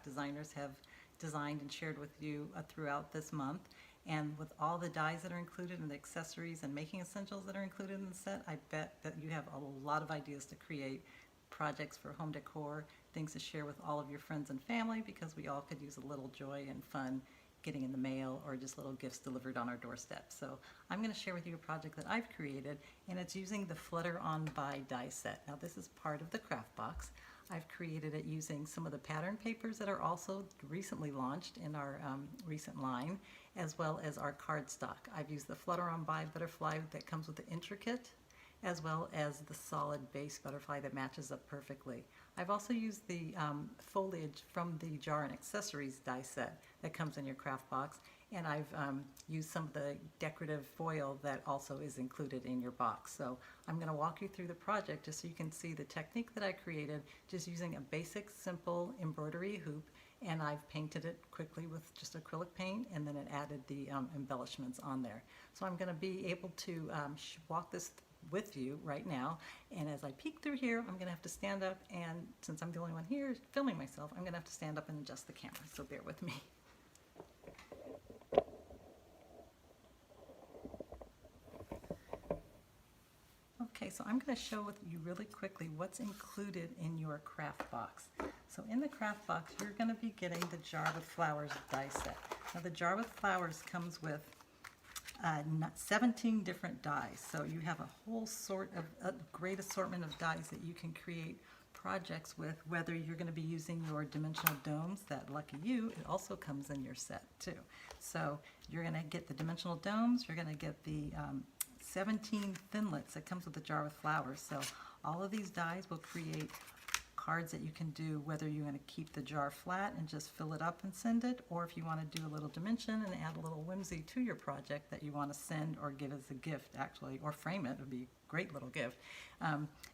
craft designers have designed and shared with you throughout this month. And with all the dies that are included and the accessories and making essentials that are included in the set, I bet that you have a lot of ideas to create projects for home decor, things to share with all of your friends and family, because we all could use a little joy and fun getting in the mail or just little gifts delivered on our doorstep. So I'm going to share with you a project that I've created, and it's using the Flutter on Buy die set. Now this is part of the craft box. I've created it using some of the pattern papers that are also recently launched in our recent line, as well as our cardstock. I've used the Flutter on Buy butterfly that comes with the intricate, as well as the solid base butterfly that matches up perfectly. I've also used the foliage from the jar and accessories die set that comes in your craft box, and I've used some of the decorative foil that also is included in your box. So I'm going to walk you through the project just so you can see the technique that I created just using a basic simple embroidery hoop, and I've painted it quickly with just acrylic paint, and then it added the embellishments on there. So I'm going to be able to walk this with you right now, and as I peek through here, I'm going to have to stand up, and since I'm the only one here filming myself, I'm going to have to stand up and adjust the camera, so bear with me. Okay, so I'm going to show with you really quickly what's included in your craft box. So in the craft box, you're going to be getting the Jar with Flowers die set. Now the Jar with Flowers comes with 17 different dies, so you have a whole great assortment of dies that you can create projects with, whether you're going to be using your dimensional domes. That lucky you, it also comes in your set too. So you're going to get the dimensional domes, you're going to get the 17 thinlits that comes with the Jar with Flowers. So all of these dies will create cards that you can do, whether you're going to keep the jar flat and just fill it up and send it, or if you want to do a little dimension and add a little whimsy to your project that you want to send or give as a gift, actually, or frame it. It would be a great little gift.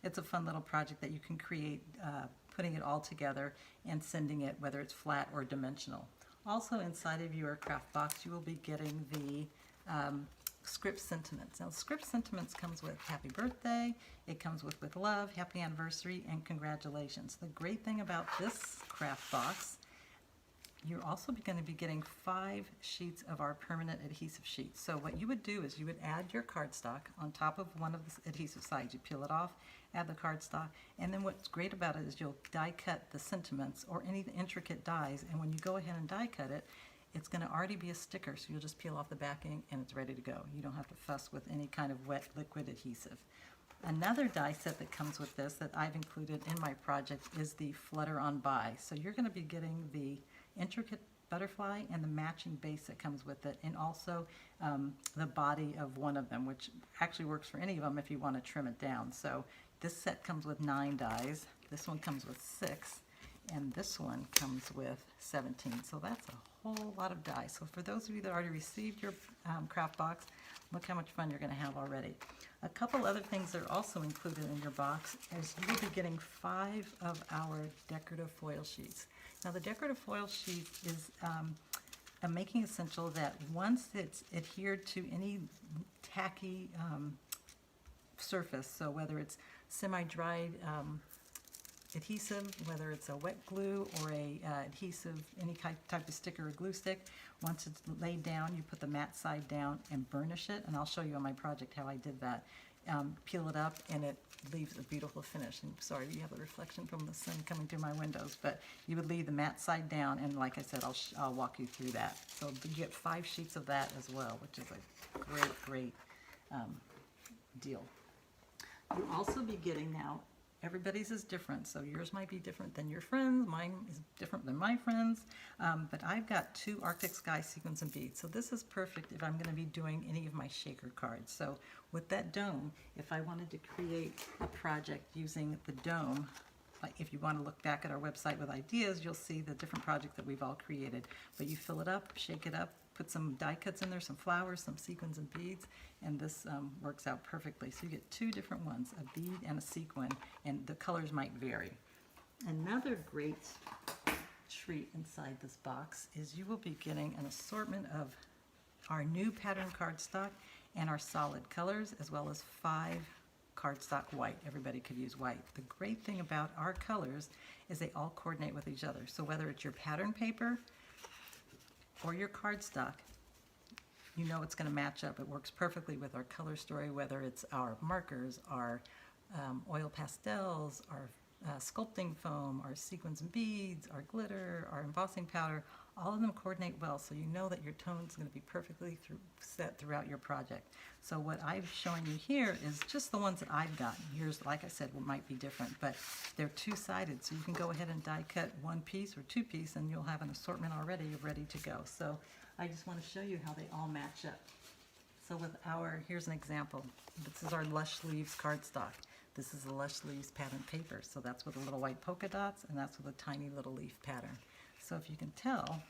It's a fun little project that you can create, putting it all together and sending it, whether it's flat or dimensional. Also inside of your craft box, you will be getting the script sentiments. Now script sentiments comes with happy birthday, it comes with love, happy anniversary, and congratulations. The great thing about this craft box, you're also going to be getting 5 sheets of our permanent adhesive sheets. So what you would do is you would add your cardstock on top of one of the adhesive sides. You peel it off, add the cardstock, and then what's great about it is you'll die cut the sentiments or any intricate dies, and when you go ahead and die cut it, it's going to already be a sticker, so you'll just peel off the backing and it's ready to go. You don't have to fuss with any kind of wet liquid adhesive. Another die set that comes with this that I've included in my project is the Flutter on Buy. So you're going to be getting the intricate butterfly and the matching base that comes with it, and also the body of one of them, which actually works for any of them if you want to trim it down. So this set comes with 9 dies, this one comes with 6, and this one comes with 17. So that's a whole lot of dies. So for those of you that already received your craft box, look how much fun you're going to have already. A couple other things that are also included in your box is you will be getting 5 of our decorative foil sheets. Now the decorative foil sheet is a making essential that once it's adhered to any tacky surface, so whether it's semi-dried adhesive, whether it's a wet glue or a adhesive, any type of sticker or glue stick, once it's laid down, you put the matte side down and burnish it, and I'll show you on my project how I did that. Peel it up and it leaves a beautiful finish. And sorry, you have a reflection from the sun coming through my windows, but you would leave the matte side down, and like I said, I'll walk you through that. So you get 5 sheets of that as well, which is a great deal. You'll also be getting now, everybody's is different, so yours might be different than your friends, mine is different than my friends, but I've got 2 Arctic Sky sequins and beads, so this is perfect if I'm going to be doing any of my shaker cards. So with that dome, if I wanted to create a project using the dome, like if you want to look back at our website with ideas, you'll see the different projects that we've all created. But you fill it up, shake it up, put some die cuts in there, some flowers, some sequins and beads, and this works out perfectly. So you get 2 different ones, a bead and a sequin, and the colors might vary. Another great treat inside this box is you will be getting an assortment of our new pattern cardstock and our solid colors, as well as 5 cardstock white. Everybody could use white. The great thing about our colors is they all coordinate with each other. So whether it's your pattern paper or your cardstock, you know it's going to match up. It works perfectly with our color story, whether it's our markers, our oil pastels, our sculpting foam, our sequins and beads, our glitter, our embossing powder. All of them coordinate well, so you know that your tone is going to be perfectly set throughout your project. So what I'm showing you here is just the ones that I've gotten. Yours, like I said, might be different, but they're two-sided, so you can go ahead and die cut one piece or two piece, and you'll have an assortment already ready to go. So I just want to show you how they all match up. So with here's an example. This is our Lush Leaves cardstock. This is the Lush Leaves pattern paper, so that's with the little white polka dots, and that's with a tiny little leaf pattern. So if you can tell,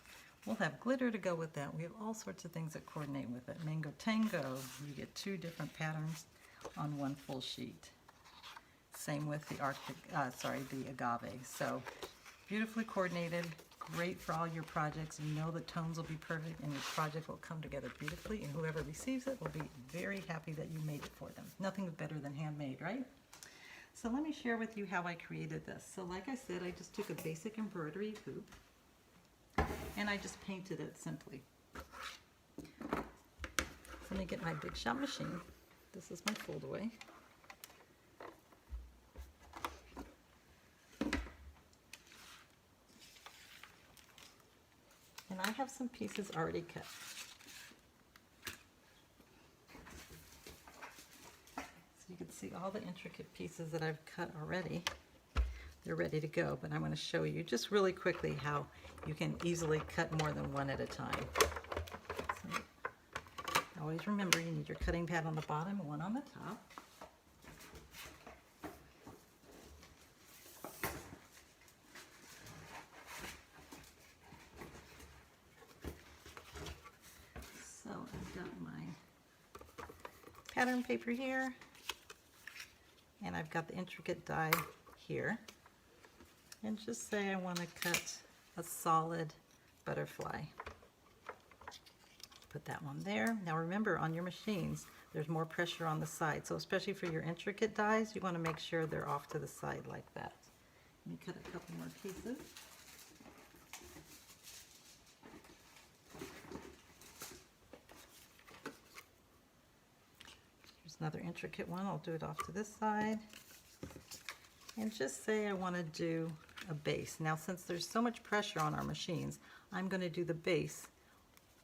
we'll have glitter to go with that. We have all sorts of things that coordinate with it. Mango Tango, you get two different patterns on one full sheet. Same with the the agave. So beautifully coordinated, great for all your projects. You know the tones will be perfect and your project will come together beautifully, and whoever receives it will be very happy that you made it for them. Nothing better than handmade, right? So let me share with you how I created this. So like I said, I just took a basic embroidery hoop and I just painted it simply. So let me get my Big Shot machine. This is my fold away. And I have some pieces already cut. So you can see all the intricate pieces that I've cut already. They're ready to go, but I'm going to show you just really quickly how you can easily cut more than one at a time. So always remember you need your cutting pad on the bottom and one on the top. So I've got my pattern paper here, and I've got the intricate die here. And just say I want to cut a solid butterfly. Put that one there. Now remember, on your machines, there's more pressure on the side. So especially for your intricate dies, you want to make sure they're off to the side like that. Let me cut a couple more pieces. Here's another intricate one. I'll do it off to this side. And just say I want to do a base. Now since there's so much pressure on our machines, I'm going to do the base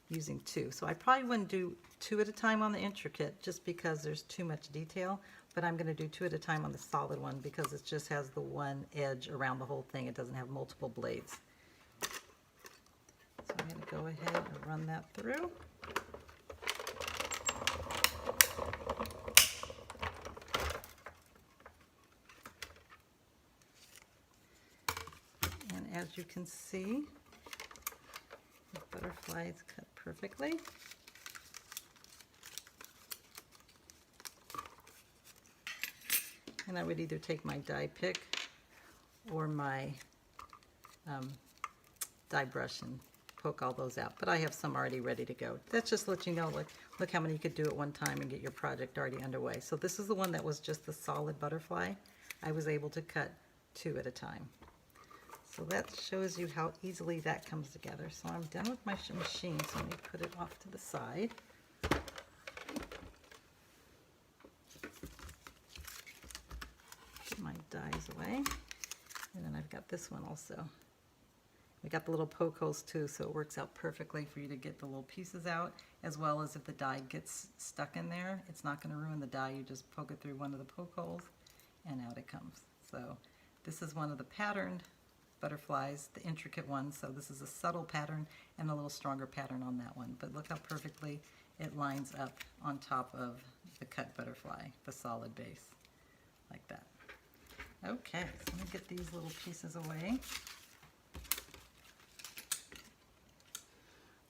using two. So I probably wouldn't do two at a time on the intricate just because there's too much detail, but I'm going to do two at a time on the solid one because it just has the one edge around the whole thing. It doesn't have multiple blades. So I'm going to go ahead and run that through. As you can see, the butterfly is cut perfectly. And I would either take my die pick or my die brush and poke all those out. But I have some already ready to go. That's just to let you know, like, look how many you could do at one time and get your project already underway. So this is the one that was just the solid butterfly. I was able to cut two at a time. So that shows you how easily that comes together. So I'm done with my machine, so let me put it off to the side. Put my dies away. And then I've got this one also. We got the little poke holes too, so it works out perfectly for you to get the little pieces out, as well as if the die gets stuck in there, it's not going to ruin the die. You just poke it through one of the poke holes and out it comes. So this is one of the patterned butterflies, the intricate one, so this is a subtle pattern and a little stronger pattern on that one, but look how perfectly it lines up on top of the cut butterfly, the solid base, like that. Okay, so let me get these little pieces away.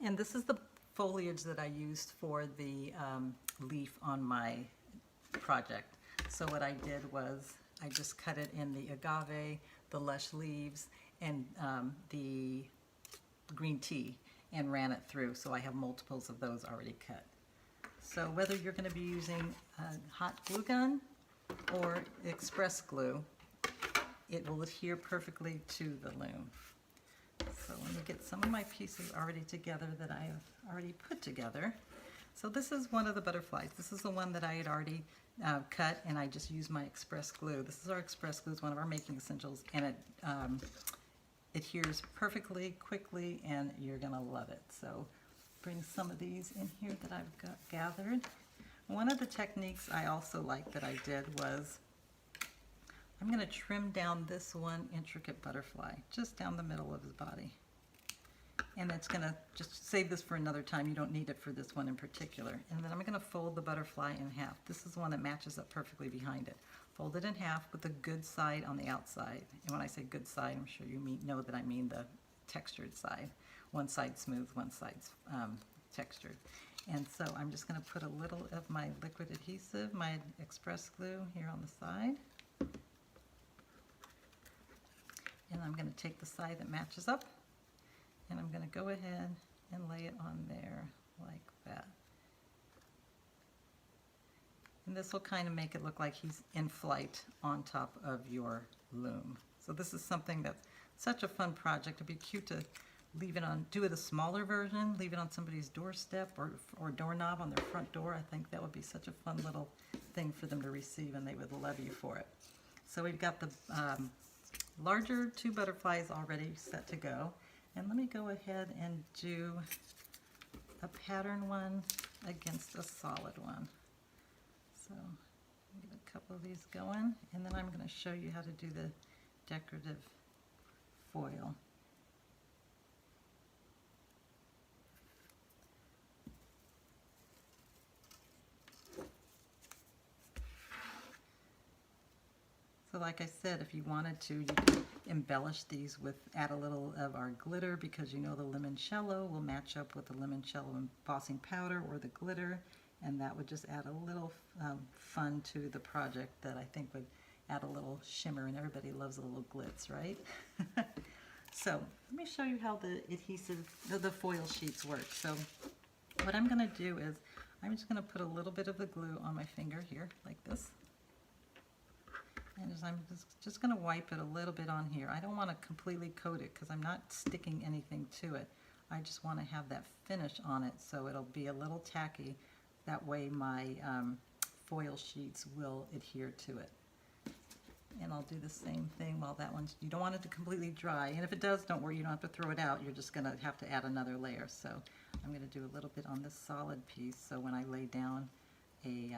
And this is the foliage that I used for the leaf on my project. So what I did was I just cut it in the agave, the Lush Leaves, and the green tea, and ran it through, so I have multiples of those already cut. So whether you're going to be using a hot glue gun or express glue, it will adhere perfectly to the loom. So let me get some of my pieces already together that I have already put together. So this is one of the butterflies. This is the one that I had already cut, and I just used my express glue. This is our express glue. It's one of our making essentials, and it adheres perfectly, quickly, and you're gonna love it. So bring some of these in here that I've got gathered. One of the techniques I also like that I did was I'm going to trim down this one intricate butterfly just down the middle of his body. And it's going to just save this for another time. You don't need it for this one in particular. And then I'm going to fold the butterfly in half. This is one that matches up perfectly behind it. Fold it in half with the good side on the outside. And when I say good side, I'm sure you know that I mean the textured side. One side smooth, one side's textured. And so I'm just going to put a little of my liquid adhesive, my express glue, here on the side. And I'm going to take the side that matches up, and I'm going to go ahead and lay it on there like that. And this will kind of make it look like he's in flight on top of your loom. So this is something that's such a fun project. It'd be cute to leave it on, do it a smaller version, leave it on somebody's doorstep or doorknob on their front door. I think that would be such a fun little thing for them to receive, and they would love you for it. So we've got the larger two butterflies already set to go. And let me go ahead and do a pattern one against a solid one. So get a couple of these going, and then I'm going to show you how to do the decorative foil. So like I said, if you wanted to, you could embellish these with, add a little of our glitter, because you know the limoncello will match up with the limoncello embossing powder or the glitter, and that would just add a little fun to the project that I think would add a little shimmer, and everybody loves a little glitz, right? So let me show you how the adhesive, the foil sheets work. So what I'm going to do is I'm just going to put a little bit of the glue on my finger here, like this. And I'm just going to wipe it a little bit on here. I don't want to completely coat it because I'm not sticking anything to it. I just want to have that finish on it so it'll be a little tacky. That way my foil sheets will adhere to it. And I'll do the same thing while that one's, you don't want it to completely dry. And if it does, don't worry, you don't have to throw it out. You're just going to have to add another layer. So I'm going to do a little bit on this solid piece. So when I lay down a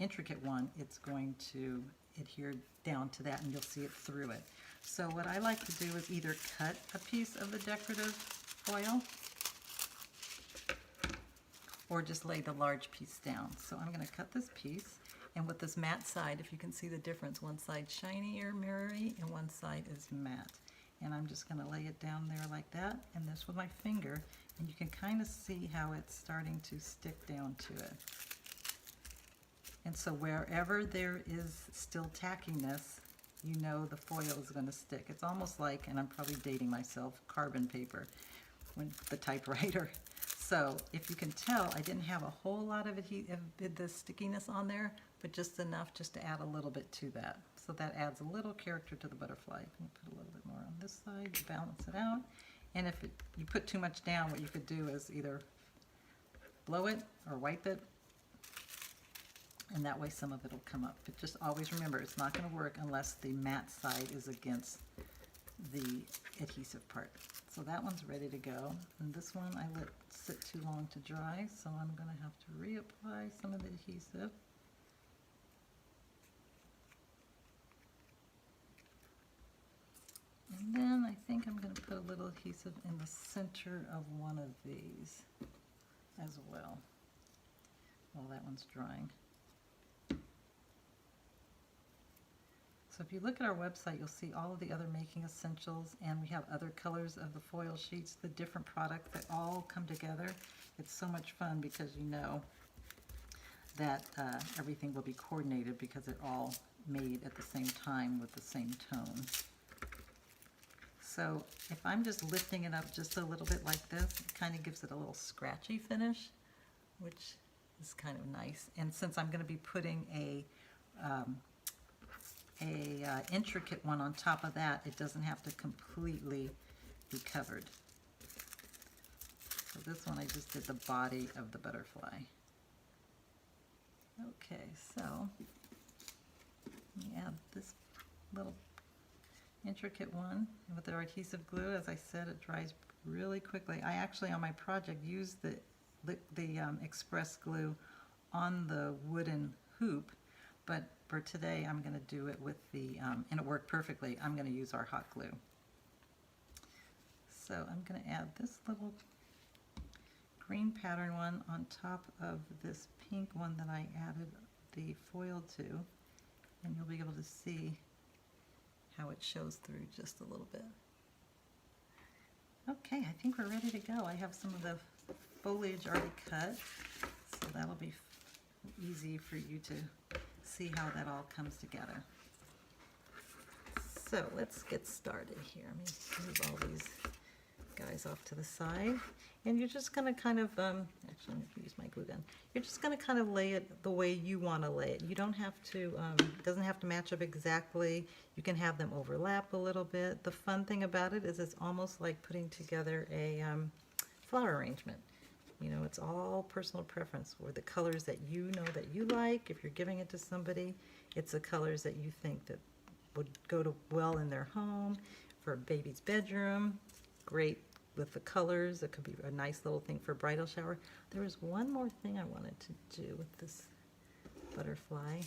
intricate one, it's going to adhere down to that, and you'll see it through it. So what I like to do is either cut a piece of the decorative foil or just lay the large piece down. So I'm going to cut this piece, and with this matte side, if you can see the difference, one side shiny or mirrory and one side is matte. And I'm just going to lay it down there like that, and this with my finger, and you can kind of see how it's starting to stick down to it. And so wherever there is still tackiness, you know the foil is going to stick. It's almost like, and I'm probably dating myself, carbon paper, when the typewriter. So if you can tell, I didn't have a whole lot of the stickiness on there, but just enough just to add a little bit to that. So that adds a little character to the butterfly. I'm going to put a little bit more on this side to balance it out. And if you put too much down, what you could do is either blow it or wipe it, and that way some of it will come up. But just always remember, it's not going to work unless the matte side is against the adhesive part. So that one's ready to go. And this one I let sit too long to dry, so I'm going to have to reapply some of the adhesive. And then I think I'm going to put a little adhesive in the center of one of these as well while that one's drying. So if you look at our website, you'll see all of the other making essentials, and we have other colors of the foil sheets, the different products that all come together. It's so much fun because you know that everything will be coordinated because they're all made at the same time with the same tones. So if I'm just lifting it up just a little bit like this, it kind of gives it a little scratchy finish, which is kind of nice. And since I'm going to be putting a intricate one on top of that, it doesn't have to completely be covered. So this one I just did the body of the butterfly. Okay, so let me add this little intricate one with our adhesive glue. As I said, it dries really quickly. I actually on my project used the express glue on the wooden hoop, but for today I'm going to do it with the, and it worked perfectly, I'm going to use our hot glue. So I'm going to add this little green pattern one on top of this pink one that I added the foil to, and you'll be able to see how it shows through just a little bit. Okay, I think we're ready to go. I have some of the foliage already cut, so that'll be easy for you to see how that all comes together. So let's get started here. Let me move all these guys off to the side. And you're just going to kind of, actually I'm going to use my glue gun. You're just going to kind of lay it the way you want to lay it. You don't have to, it doesn't have to match up exactly. You can have them overlap a little bit. The fun thing about it is it's almost like putting together a flower arrangement. You know, it's all personal preference, or the colors that you know that you like. If you're giving it to somebody, it's the colors that you think that would go to well in their home. For a baby's bedroom, great with the colors. It could be a nice little thing for a bridal shower. There was one more thing I wanted to do with this butterfly.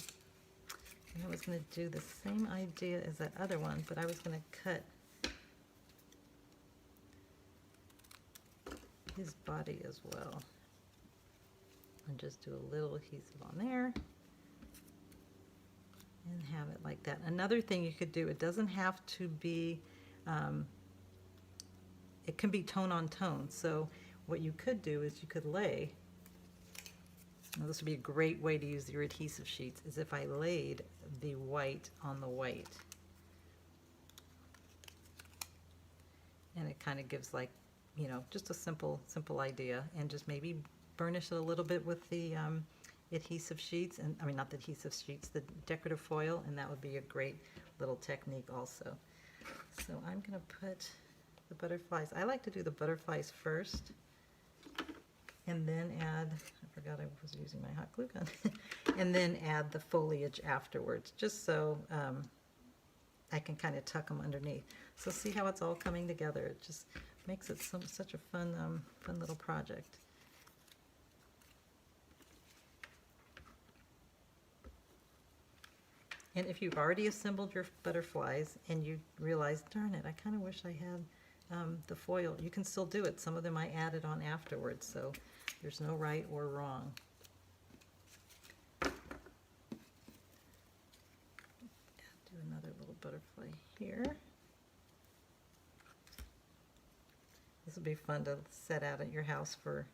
And I was going to do the same idea as that other one, but I was going to cut his body as well. And just do a little adhesive on there and have it like that. Another thing you could do, it doesn't have to be, it can be tone on tone. So what you could do is you could lay, now this would be a great way to use your adhesive sheets, is if I laid the white on the white. And it kind of gives, like, you know, just a simple idea, and just maybe burnish it a little bit with the adhesive sheets, and I mean not the adhesive sheets, the decorative foil, and that would be a great little technique also. So I'm going to put the butterflies, I like to do the butterflies first, and then add, I forgot I was using my hot glue gun, and then add the foliage afterwards, just so I can kind of tuck them underneath. So see how it's all coming together. It just makes it such a fun little project. And if you've already assembled your butterflies and you realize, darn it, I kind of wish I had the foil, you can still do it. Some of them I added on afterwards, so there's no right or wrong. Do another little butterfly here. This will be fun to set out at your house for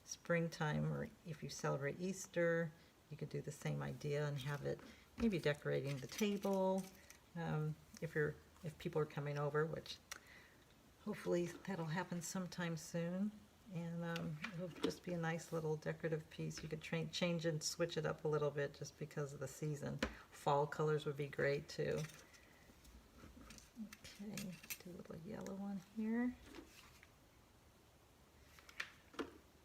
springtime, or if you celebrate Easter, you could do the same idea and have it maybe decorating the table. If people are coming over, which hopefully that'll happen sometime soon, and it'll just be a nice little decorative piece. You could change and switch it up a little bit just because of the season. Fall colors would be great too. Okay, do a little yellow one here.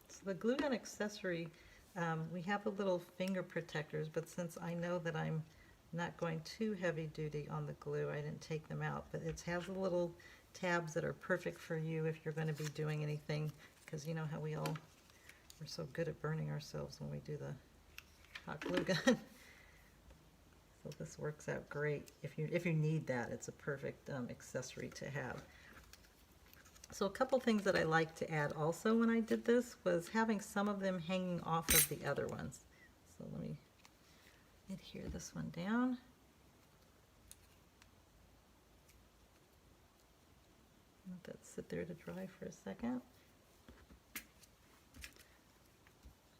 So the glue gun accessory, we have the little finger protectors, but since I know that I'm not going too heavy duty on the glue, I didn't take them out. But it has the little tabs that are perfect for you if you're going to be doing anything, because you know how we're so good at burning ourselves when we do the hot glue gun. So this works out great. If you need that, it's a perfect accessory to have. So a couple things that I like to add also when I did this was having some of them hanging off of the other ones. So let me adhere this one down. Let that sit there to dry for a second.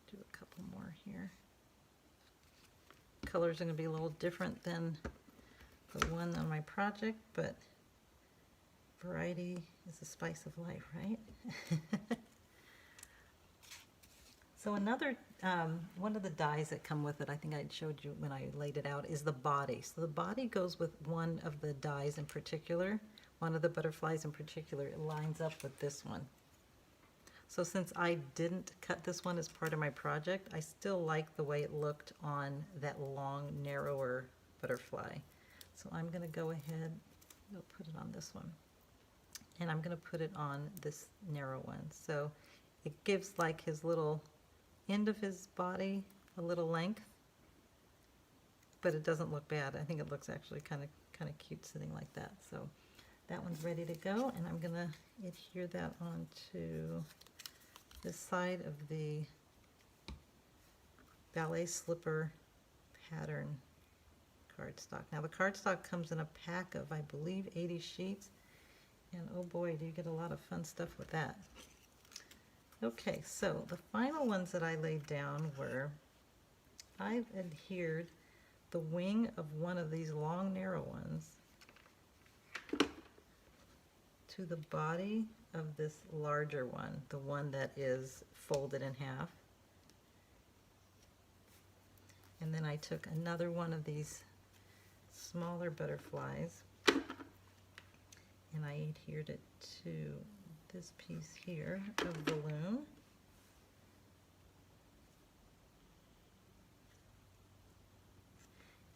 Do a couple more here. Colors are going to be a little different than the one on my project, but variety is the spice of life, right? So another, one of the dies that come with it, I think I showed you when I laid it out, is the body. So the body goes with one of the dies in particular, one of the butterflies in particular. It lines up with this one. So since I didn't cut this one as part of my project, I still like the way it looked on that long, narrower butterfly. So I'm going to go ahead, I'll put it on this one. And I'm going to put it on this narrow one. So it gives like his little end of his body a little length, but it doesn't look bad. I think it looks actually kind of cute sitting like that. So that one's ready to go, and I'm going to adhere that onto this side of the ballet slipper pattern cardstock. Now the cardstock comes in a pack of, I believe, 80 sheets, and oh boy, do you get a lot of fun stuff with that. Okay, so the final ones that I laid down were, I've adhered the wing of one of these long narrow ones to the body of this larger one, the one that is folded in half. And then I took another one of these smaller butterflies and I adhered it to this piece here of balloon.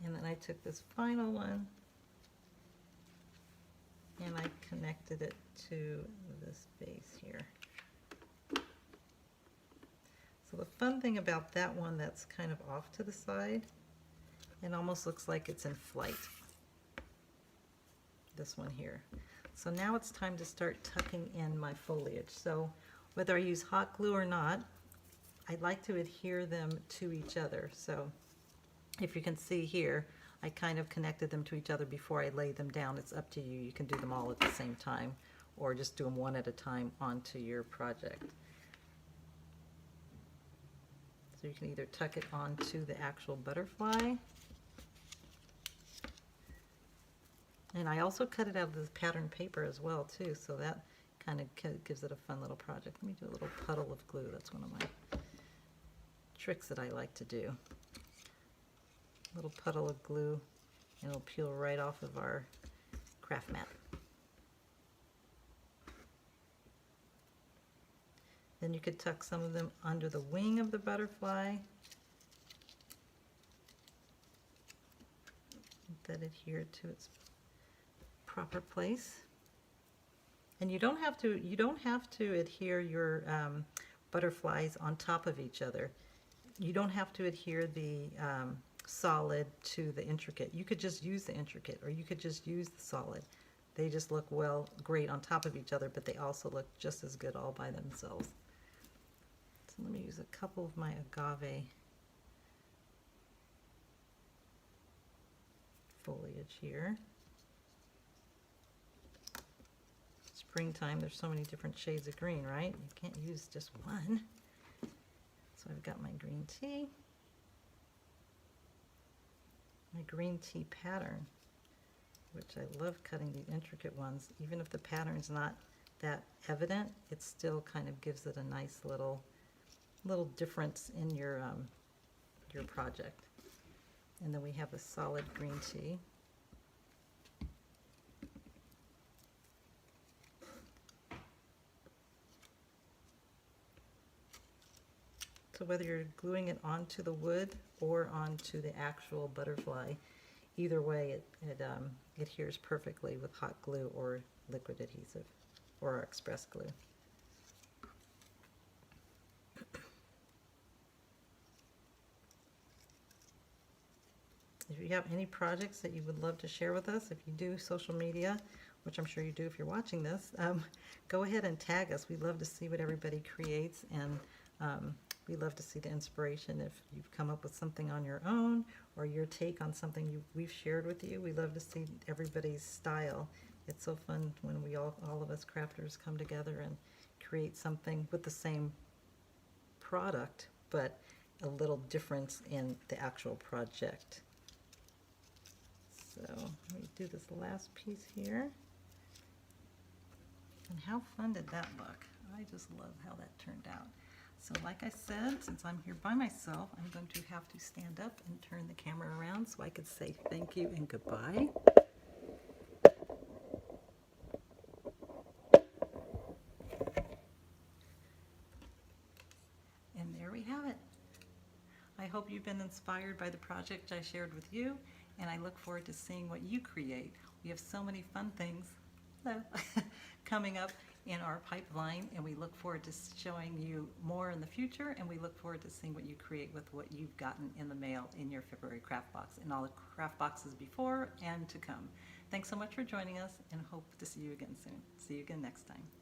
And then I took this final one and I connected it to this base here. So the fun thing about that one that's kind of off to the side, it almost looks like it's in flight. This one here. So now it's time to start tucking in my foliage. So whether I use hot glue or not, I like to adhere them to each other. So if you can see here, I kind of connected them to each other before I laid them down. It's up to you. You can do them all at the same time or just do them one at a time onto your project. So you can either tuck it onto the actual butterfly. And I also cut it out of this pattern paper as well too, so that kind of gives it a fun little project. Let me do a little puddle of glue. That's one of my tricks that I like to do. A little puddle of glue, and it'll peel right off of our craft mat. Then you could tuck some of them under the wing of the butterfly that adhere to its proper place. And you don't have to adhere your butterflies on top of each other. You don't have to adhere the solid to the intricate. You could just use the intricate, or you could just use the solid. They just look great on top of each other, but they also look just as good all by themselves. So let me use a couple of my agave foliage here. Springtime, there's so many different shades of green, right? You can't use just one. So I've got my green tea. My green tea pattern, which I love cutting these intricate ones. Even if the pattern's not that evident, it still kind of gives it a nice little difference in your project. And then we have a solid green tea. So whether you're gluing it onto the wood or onto the actual butterfly, either way it adheres perfectly with hot glue or liquid adhesive or express glue. If you have any projects that you would love to share with us, if you do social media, which I'm sure you do if you're watching this, go ahead and tag us. We'd love to see what everybody creates, and we love to see the inspiration. If you've come up with something on your own or your take on something we've shared with you, we love to see everybody's style. It's so fun when we all of us crafters come together and create something with the same product, but a little difference in the actual project. So let me do this last piece here. And how fun did that look? I just love how that turned out. So like I said, since I'm here by myself, I'm going to have to stand up and turn the camera around so I could say thank you and goodbye. And there we have it. I hope you've been inspired by the project I shared with you, and I look forward to seeing what you create. We have so many fun things coming up in our pipeline, and we look forward to showing you more in the future, and we look forward to seeing what you create with what you've gotten in the mail in your February craft box and all the craft boxes before and to come. Thanks so much for joining us, and hope to see you again soon. See you again next time.